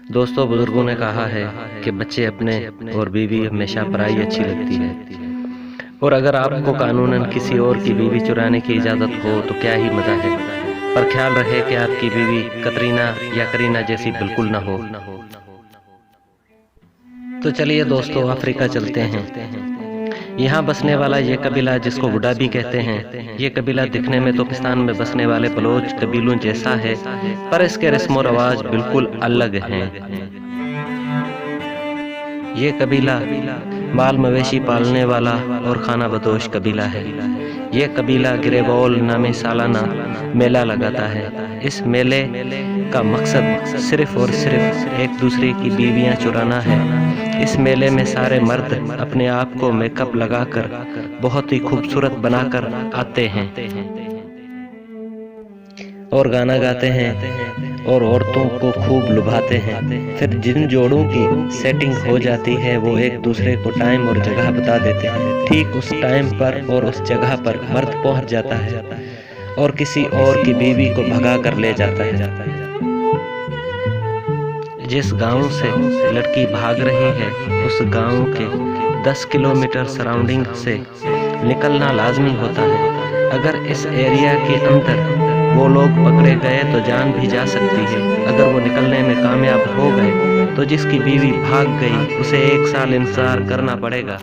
दोस्तों, बुजुर्गों ने कहा है कि बच्चे अपने और बीवी हमेशा पराई अच्छी लगती है। और अगर आपको कानूनन किसी और की बीवी चुराने की इजाज़त हो तो क्या ही मज़ा है। पर ख्याल रहे कि आपकी बीवी कतरीना या करीना जैसी बिल्कुल ना हो। तो चलिए दोस्तों, अफ्रीका चलते हैं। यहाँ बसने वाला ये कबीला, जिसको बुडा भी कहते हैं, ये कबीला दिखने में तो पाकिस्तान में बसने वाले बलोच कबीलों जैसा है, पर इसके रस्म रवाज बिल्कुल अलग हैं। ये कबीला माल मवेशी पालने वाला और खाना बदोश कबीला है। ये कबीला गिरेबोल नामी सालाना मेला लगाता है। इस मेले का मकसद सिर्फ और सिर्फ एक दूसरे की बीवियां चुराना है। इस मेले में सारे मर्द अपने आप को मेकअप लगाकर बहुत ही खूबसूरत बनाकर आते हैं और गाना गाते हैं और औरतों को खूब लुभाते हैं। फिर जिन जोड़ों की सेटिंग हो जाती है वो एक दूसरे को टाइम और जगह बता देते हैं। ठीक उस टाइम पर और उस जगह पर मर्द पहुंच जाता है और किसी और की बीवी को भगा कर ले जाता है। जिस गांव से लड़की भाग रही है उस गांव के 10 किलोमीटर सराउंडिंग से निकलना लाजमी होता है। अगर इस एरिया के अंदर वो लोग पकड़े गए तो जान भी जा सकती है। अगर वो निकलने में कामयाब हो गए तो जिसकी बीवी भाग गई उसे 1 साल इंतजार करना पड़ेगा।